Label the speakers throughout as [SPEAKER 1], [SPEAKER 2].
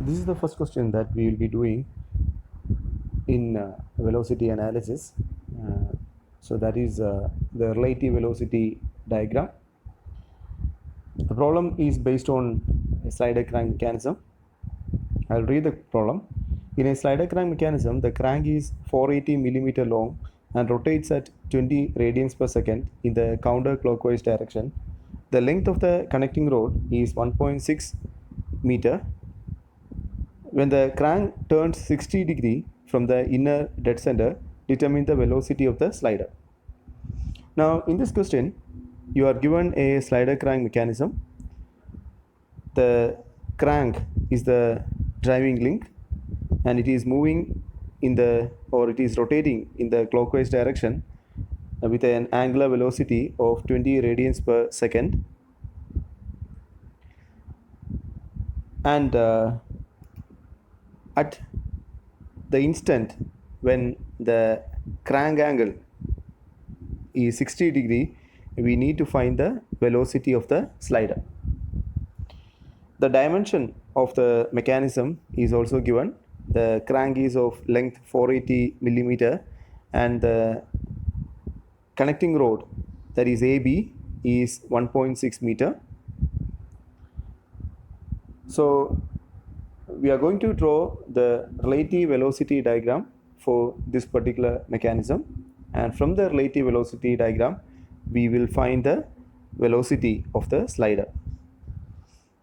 [SPEAKER 1] This is the first question that we will be doing in velocity analysis. So that is the relative velocity diagram. The problem is based on a slider crank mechanism. I'll read the problem. In a slider crank mechanism, the crank is 480 millimeter long and rotates at 20 radians per second in the counterclockwise direction. The length of the connecting rod is 1.6 meter. When the crank turns 60 degree from the inner dead center, determine the velocity of the slider. Now in this question, you are given a slider crank mechanism. The crank is the driving link and it is moving in the, or it is rotating in the clockwise direction with an angular velocity of 20 radians per second. And at the instant when the crank angle is 60 degree, we need to find the velocity of the slider. The dimension of the mechanism is also given. The crank is of length 480 millimeter and the connecting rod, that is AB, is 1.6 meter. So we are going to draw the relative velocity diagram for this particular mechanism, and from the relative velocity diagram we will find the velocity of the slider.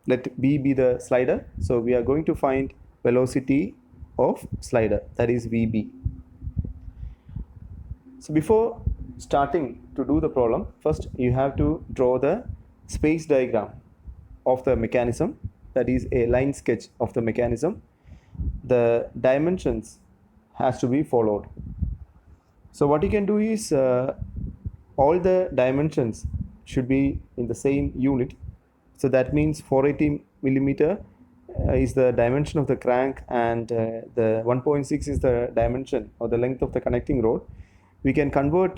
[SPEAKER 1] Let B be the slider, so we are going to find velocity of slider, that is VB. So before starting to do the problem, first you have to draw the space diagram of the mechanism, that is a line sketch of the mechanism. The dimensions has to be followed. So what you can do is all the dimensions should be in the same unit. So that means 480 millimeter is the dimension of the crank and the 1.6 is the dimension or the length of the connecting rod. We can convert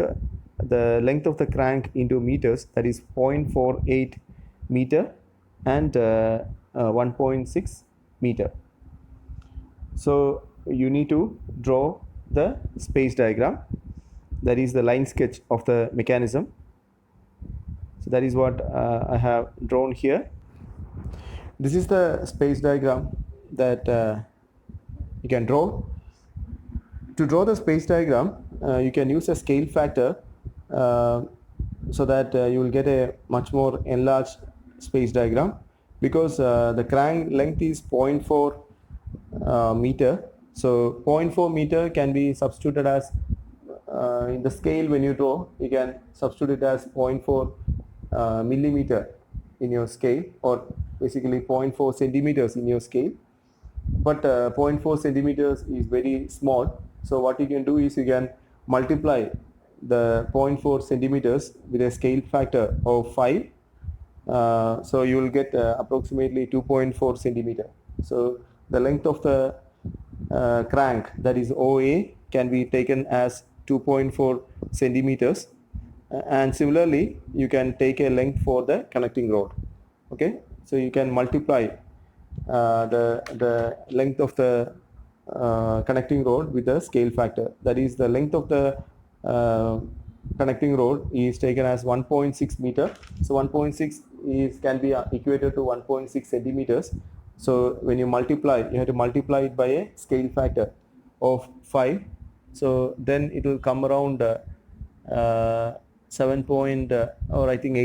[SPEAKER 1] the length of the crank into meters, that is 0.48 meter and 1.6 meter. So you need to draw the space diagram, that is the line sketch of the mechanism. So that is what I have drawn here. This is the space diagram that you can draw. To draw the space diagram, you can use a scale factor so that you will get a much more enlarged space diagram, because the crank length is 0.4 meter. So 0.4 meter can be substituted as in the scale. When you draw, you can substitute it as 0.4 millimeter in your scale, or basically 0.4 centimeters in your scale. But 0.4 centimeters is very small, so what you can do is you can multiply the 0.4 centimeters with a scale factor of 5. So you will get approximately 2.4 centimeter. So the length of the crank, that is OA, can be taken as 2.4 centimeters, and similarly you can take a length for the connecting rod. Okay, so you can multiply the length of the connecting rod with the scale factor, that is the length of the connecting rod is taken as 1.6 meter. So 1.6 is can be equated to 1.6 centimeters. So when you multiply, you have to multiply it by a scale factor of 5. So then it will come around 7 point or I think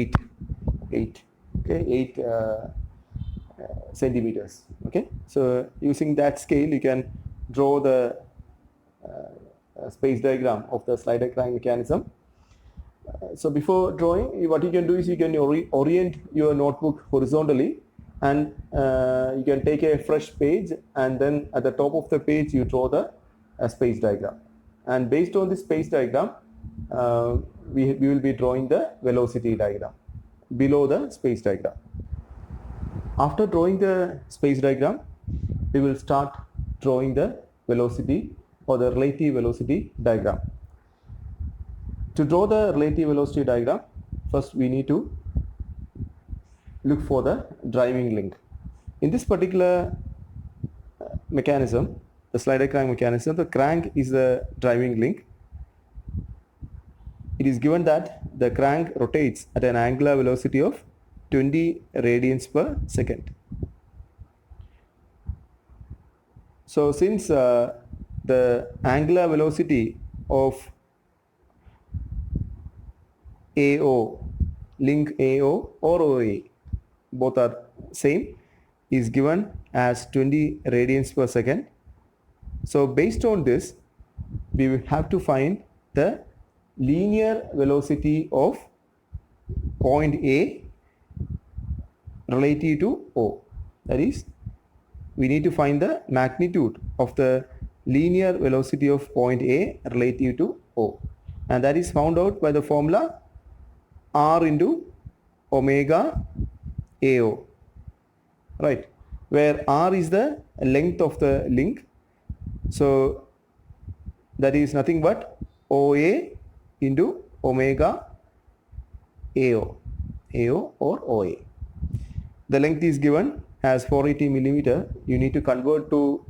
[SPEAKER 1] 8 okay, 8 centimeters. Okay, so using that scale you can draw the space diagram of the slider crank mechanism. So before drawing, what you can do is you can orient your notebook horizontally, and you can take a fresh page, and then at the top of the page you draw the space diagram, and based on this space diagram we will be drawing the velocity diagram below the space diagram. After drawing the space diagram, we will start drawing the velocity or the relative velocity diagram. To draw the relative velocity diagram, first we need to look for the driving link. In this particular mechanism, the slider crank mechanism, the crank is the driving link. It is given that the crank rotates at an angular velocity of 20 radians per second. So since the angular velocity of AO, link AO or OA, both are same, is given as 20 radians per second. So based on this, we will have to find the linear velocity of point A relative to O. That is, we need to find the magnitude of the linear velocity of point A relative to O, and that is found out by the formula R into omega AO, right, where R is the length of the link. So that is nothing but OA into omega AO, AO or OA. The length is given as 480 millimeter. You need to convert to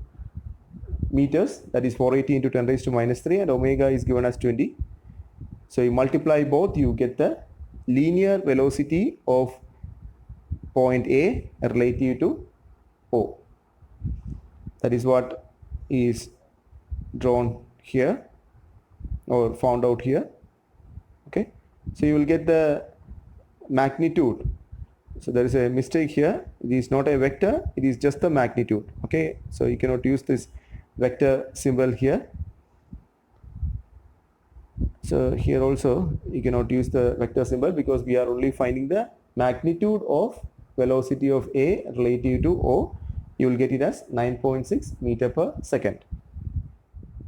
[SPEAKER 1] meters, that is 480 into 10 raised to minus 3, and omega is given as 20. So you multiply both, you get the linear velocity of point A relative to O. That is what is drawn here or found out here. Okay, so you will get the magnitude. So there is a mistake here. It is not a vector, it is just the magnitude. Okay, so you cannot use this vector symbol here. So here also you cannot use the vector symbol because we are only finding the magnitude of velocity of A relative to O. You will get it as 9.6 meter per second.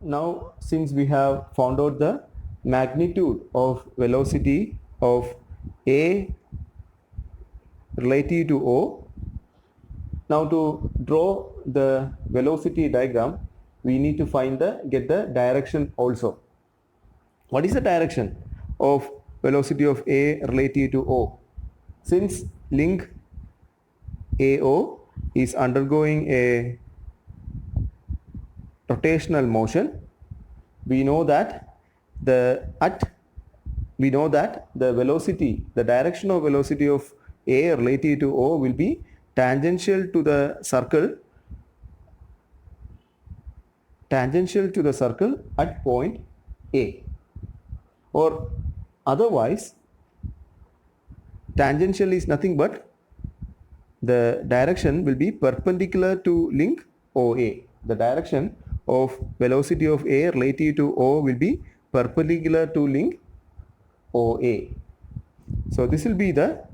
[SPEAKER 1] Now since we have found out the magnitude of velocity of A relative to O, now to draw the velocity diagram, we need to get the direction also. What is the direction of velocity of A relative to O? Since link AO is undergoing a rotational motion, we know that the velocity, the direction of velocity of A relative to O will be tangential to the circle at point A, or otherwise tangential is nothing but the direction will be perpendicular to link OA. The direction of velocity of A relative to O will be perpendicular to link OA. So this will be the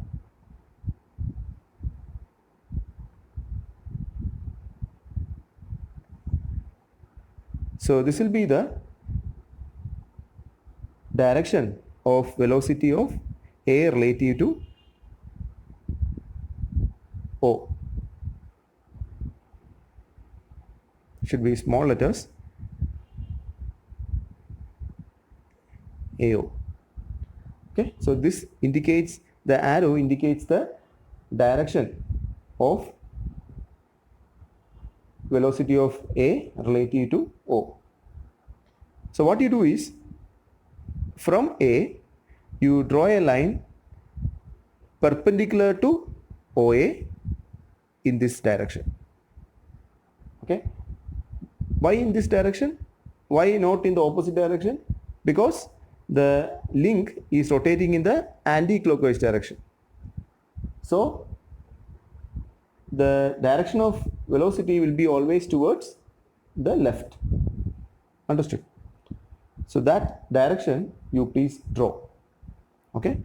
[SPEAKER 1] direction of velocity of A relative to O. Should be small letters AO. Okay, so this indicates, the arrow indicates the direction of velocity of A relative to O. So what you do is, from A you draw a line perpendicular to OA in this direction. Okay, why in this direction? Why not in the opposite direction? Because the link is rotating in the anti-clockwise direction. So the direction of velocity will be always towards the left. Understood? So that direction you please draw. Okay.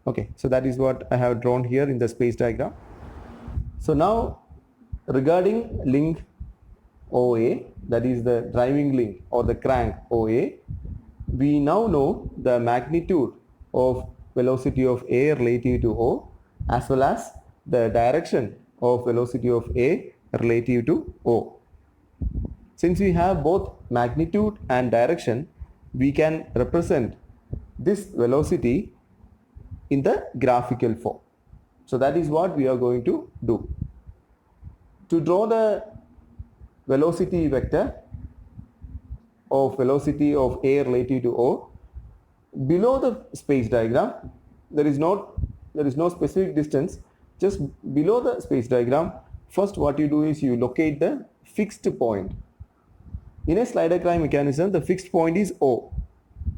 [SPEAKER 1] Okay, so that is what I have drawn here in the space diagram. So now regarding link OA, that is the driving link or the crank OA, we now know the magnitude of velocity of A relative to O as well as the direction of velocity of A relative to O. Since we have both magnitude and direction, we can represent this velocity in the graphical form. So that is what we are going to do. To draw the velocity vector of velocity of A relative to O, below the space diagram, there is no specific distance. Just below the space diagram, first what you do is you locate the fixed point. In a slide diagram mechanism, the fixed point is O.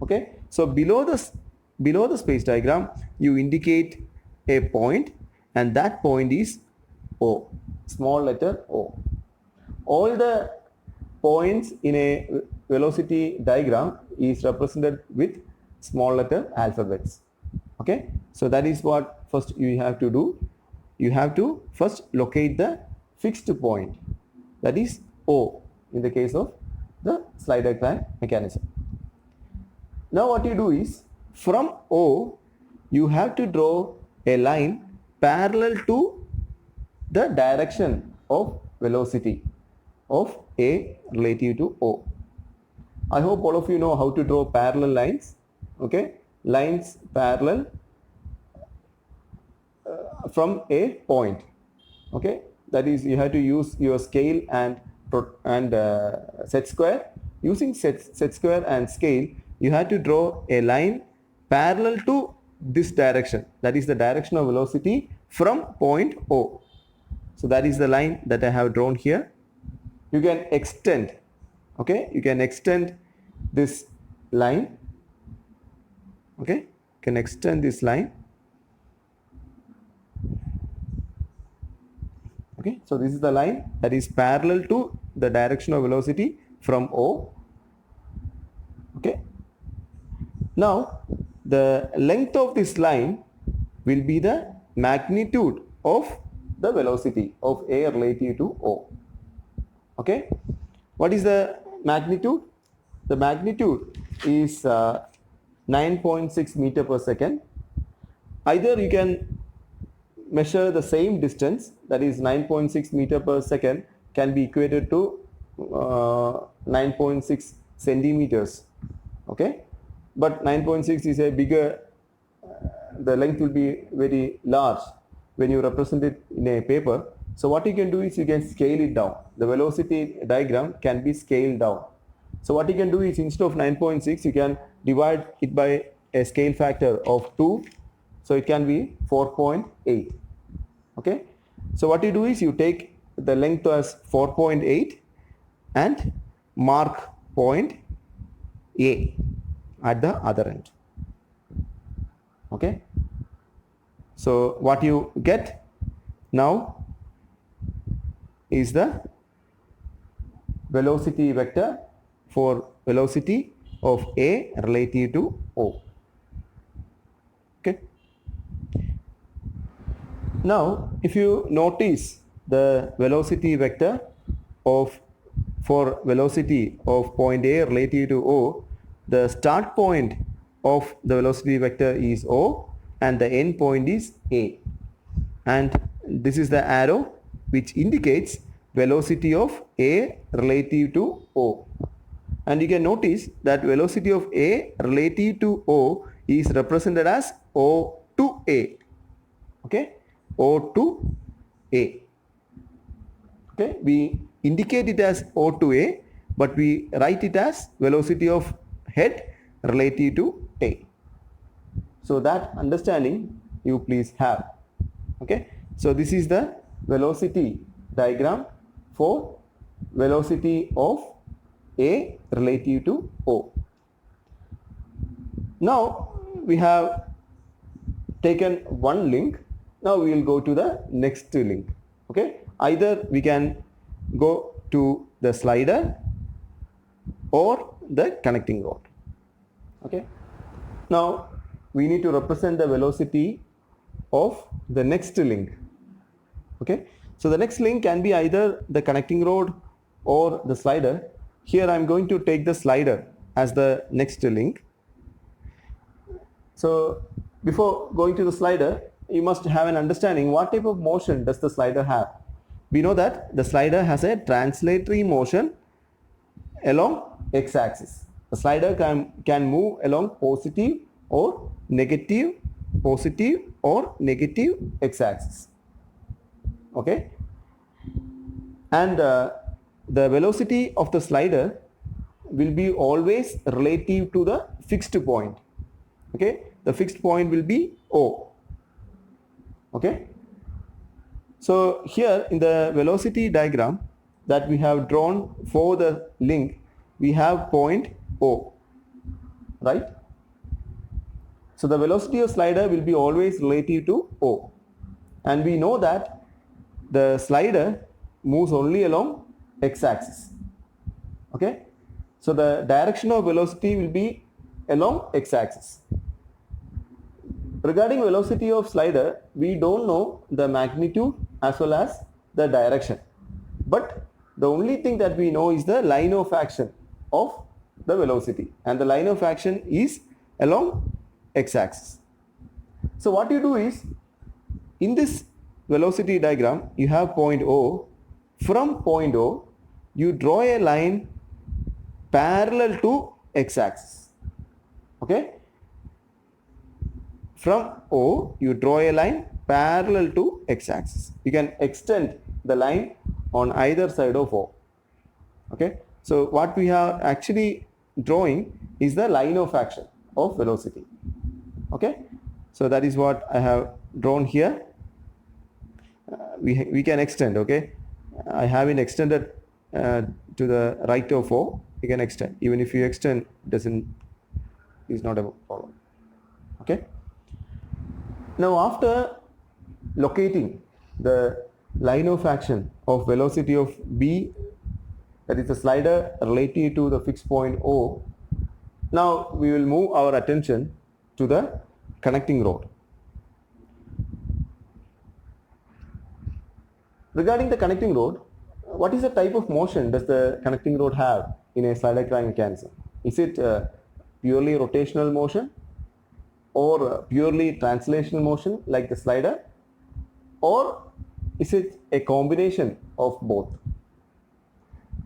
[SPEAKER 1] Okay, so below the space diagram, you indicate a point, and that point is O, small letter O. All the points in a velocity diagram is represented with small letter alphabets. Okay, so that is what first you have to do. You have to first locate the fixed point, that is O in the case of the slide diagram mechanism. Now what you do is, from O you have to draw a line parallel to the direction of velocity of A relative to O. I hope all of you know how to draw parallel lines. Okay, lines parallel from a point. Okay, that is, you have to use your scale and set square. Using set square and scale, you have to draw a line parallel to this direction, that is the direction of velocity from point O. So that is the line that I have drawn here. You can extend, okay, you can extend this line. Okay, you can extend this line. Okay, so this is the line that is parallel to the direction of velocity from O. Okay, now the length of this line will be the magnitude of the velocity of A relative to O. Okay, what is the magnitude? The magnitude is 9.6 meter per second. Either you can measure the same distance, that is 9.6 meter per second can be equated to 9.6 centimeters. Okay, but 9.6 is a bigger, the length will be very large when you represent it in a paper. So what you can do is you can scale it down. The velocity diagram can be scaled down. So what you can do is, instead of 9.6, you can divide it by a scale factor of 2. So it can be 4.8. Okay, so what you do is you take the length as 4.8 and mark point A at the other end. Okay, so what you get now is the velocity vector for velocity of A relative to O. Okay, now if you notice the velocity vector for velocity of point A relative to O, the start point of the velocity vector is O and the end point is A, and this is the arrow which indicates velocity of A relative to O. And you can notice that velocity of A relative to O is represented as O to A. Okay, O to A. Okay, we indicate it as O to A, but we write it as velocity of head relative to A. So that understanding you please have. Okay, so this is the velocity diagram for velocity of A relative to O. Now we have taken one link. Now we will go to the next link. Okay, either we can go to the slider or the connecting rod. Okay, now we need to represent the velocity of the next link. Okay, so the next link can be either the connecting rod or the slider. Here I am going to take the slider as the next link. So before going to the slider, you must have an understanding what type of motion does the slider have. We know that the slider has a translatory motion along x-axis. The slider can move along positive or negative positive or negative x-axis. Okay, and the velocity of the slider will be always relative to the fixed point. Okay, the fixed point will be O. Okay, so here in the velocity diagram that we have drawn for the link, we have point O, right? So the velocity of slider will be always relative to O, and we know that the slider moves only along x-axis. Okay, so the direction of velocity will be along x-axis. Regarding velocity of slider, we don't know the magnitude as well as the direction, but the only thing that we know is the line of action of the velocity, and the line of action is along x-axis. So what you do is, in this velocity diagram you have point O. From point O you draw a line parallel to x-axis. Okay, from O you draw a line parallel to x-axis. You can extend the line on either side of O. Okay, so what we are actually drawing is the line of action of velocity. Okay, so that is what I have drawn here. We can extend. Okay, I haven't extended to the right of O. You can extend. Even if you extend, is not a problem. Okay, now after locating the line of action of velocity of B, that is the slider relative to the fixed point O, now we will move our attention to the connecting rod. Regarding the connecting rod, what is the type of motion does the connecting rod have in a slider crank mechanism? Is it purely rotational motion, or purely translational motion like the slider, or is it a combination of both?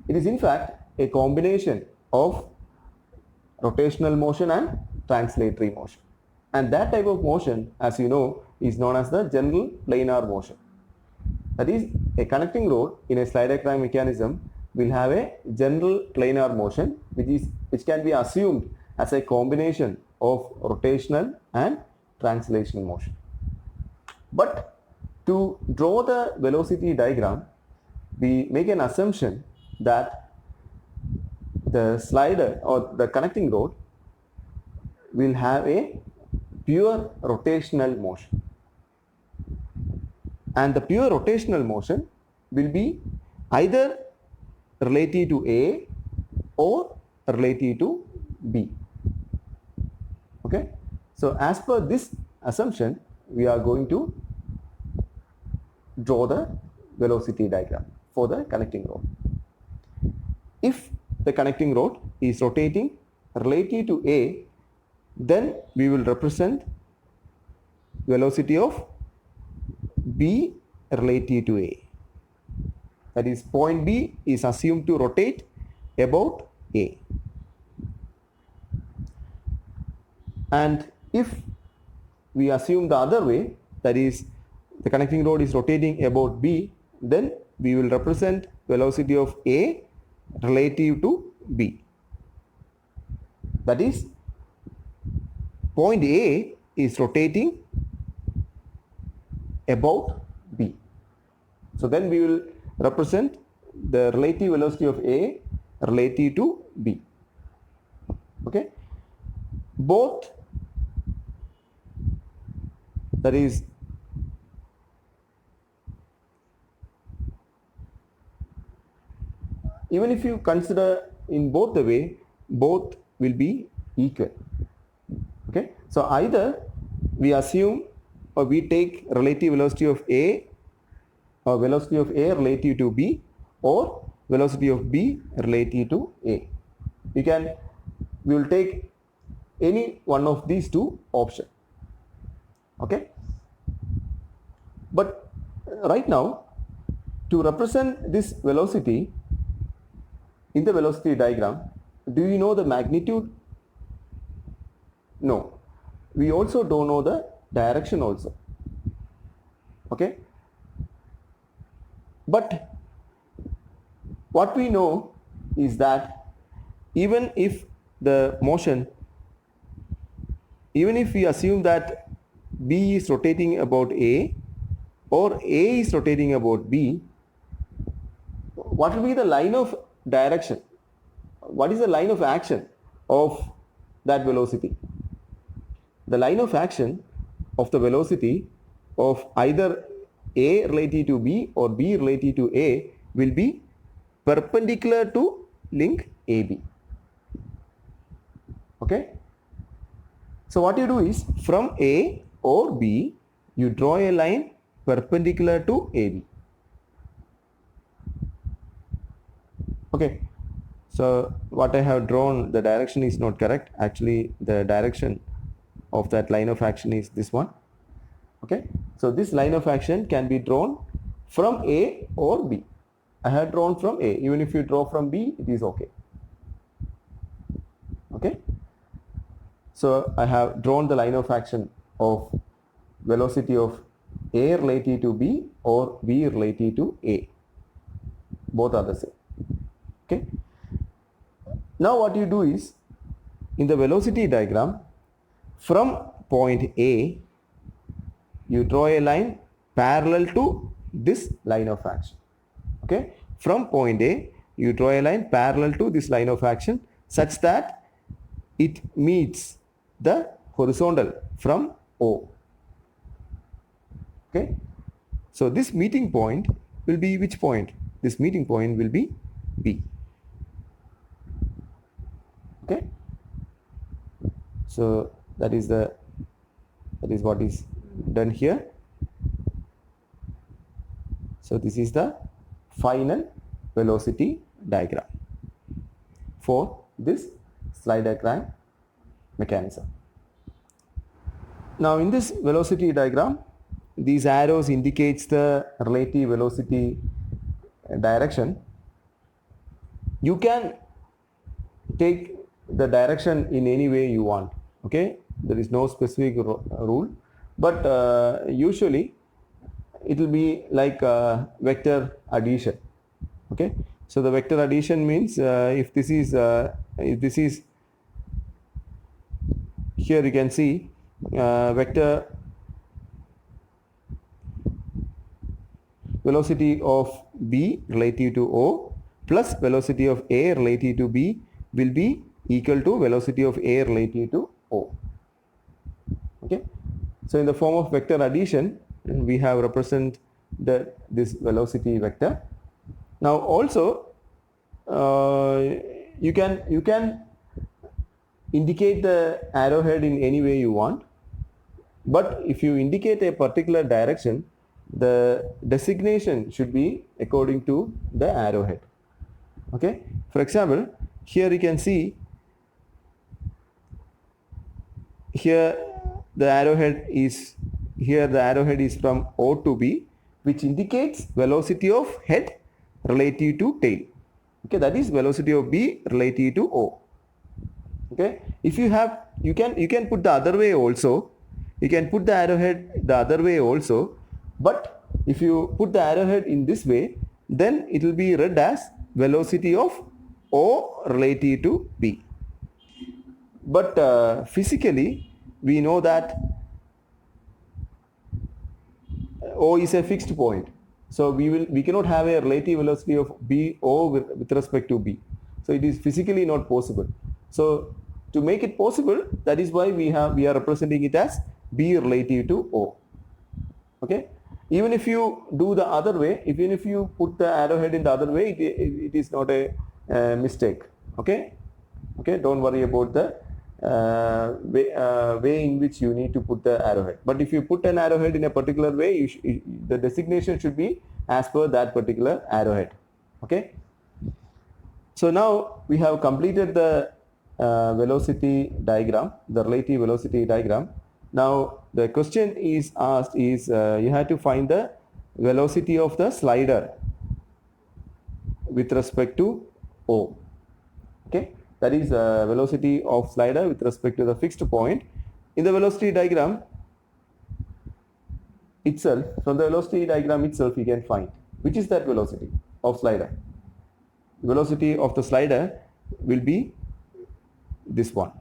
[SPEAKER 1] It is in fact a combination of rotational motion and translatory motion, and that type of motion, as you know, is known as the general planar motion. That is, a connecting rod in a slider crank mechanism will have a general planar motion which can be assumed as a combination of rotational and translational motion. But to draw the velocity diagram, we make an assumption that the slider or the connecting rod will have a pure rotational motion, and the pure rotational motion will be either relative to A or relative to B. Okay, so as per this assumption, we are going to draw the velocity diagram for the connecting rod. If the connecting rod is rotating relative to A, then we will represent velocity of B relative to A. That is, point B is assumed to rotate about A. And if we assume the other way, that is, the connecting rod is rotating about B, then we will represent velocity of A relative to B. That is, point A is rotating about B. So then we will represent the relative velocity of A relative to B. Okay, both, that is, even if you consider in both the way, both will be equal. Okay, so either we assume or we take relative velocity of A, or velocity of A relative to B, or velocity of B relative to A. We will take any one of these two options. Okay, but right now, to represent this velocity in the velocity diagram, do you know the magnitude? No, we also don't know the direction also. Okay, but what we know is that even if the motion, even if we assume that B is rotating about A or A is rotating about B, what will be the line of direction? What is the line of action of that velocity? The line of action of the velocity of either A relative to B or B relative to A will be perpendicular to link AB. Okay? So what you do is, from A or B, you draw a line perpendicular to AB. Okay, so what I have drawn, the direction is not correct. Actually, the direction of that line of action is this one. Okay, so this line of action can be drawn from A or B. I have drawn from A. Even if you draw from B, it is okay. Okay, so I have drawn the line of action of velocity of A relative to B or B relative to A. Both are the same. Okay, now what you do is, in the velocity diagram, from point A, you draw a line parallel to this line of action. Okay, from point A, you draw a line parallel to this line of action such that it meets the horizontal from O. Okay, so this meeting point will be which point? This meeting point will be B. Okay, so that is what is done here. So this is the final velocity diagram for this slide diagram mechanism. Now in this velocity diagram, these arrows indicates the relative velocity direction. You can take the direction in any way you want. Okay, there is no specific rule, but usually it will be like vector addition. Okay, so the vector addition means if this is here, you can see vector velocity of B relative to O plus velocity of A relative to B will be equal to velocity of A relative to O. Okay, so in the form of vector addition, we have represented this velocity vector. Now also you can indicate the arrowhead in any way you want, but if you indicate a particular direction, the designation should be according to the arrowhead. Okay, for example, here you can see, here the arrowhead is from O to B, which indicates velocity of head relative to tail. Okay, that is velocity of B relative to O. Okay, if you have, you can put the other way also. You can put the arrowhead the other way also, but if you put the arrowhead in this way, then it will be read as velocity of O relative to B. But physically, we know that O is a fixed point, so we cannot have a relative velocity of B O with respect to B. So it is physically not possible. So to make it possible, that is why we are representing it as B relative to O. Okay, even if you do the other way, even if you put the arrowhead in the other way, it is not a mistake. Okay, don't worry about the way in which you need to put the arrowhead. But if you put an arrowhead in a particular way, the designation should be as per that particular arrowhead. Okay, so now we have completed the velocity diagram, the relative velocity diagram. Now the question is asked is you have to find the velocity of the slider with respect to O. Okay, that is velocity of slider with respect to the fixed point. In the velocity diagram, itself, from the velocity diagram itself, you can find which is that velocity of slider. Velocity of the slider will be this one,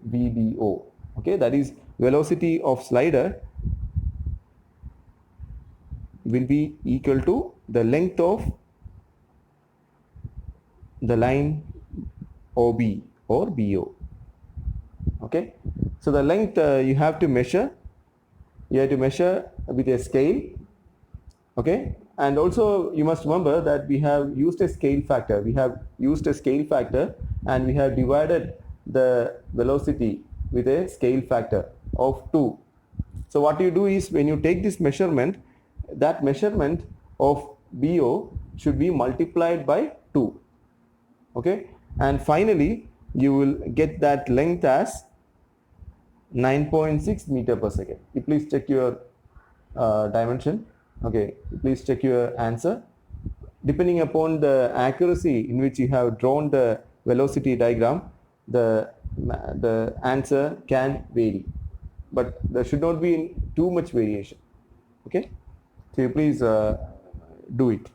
[SPEAKER 1] VBO. Okay, that is velocity of slider will be equal to the length of the line OB or BO. Okay, so the length you have to measure. You have to measure with a scale. Okay, and also you must remember that we have used a scale factor. We have used a scale factor and we have divided the velocity with a scale factor of 2. So what you do is, when you take this measurement, that measurement of BO should be multiplied by 2. Okay, and finally you will get that length as 9.6 meter per second. You please check your dimension. Okay, please check your answer. Depending upon the accuracy in which you have drawn the velocity diagram, the answer can vary, but there should not be too much variation. Okay, so you please do it.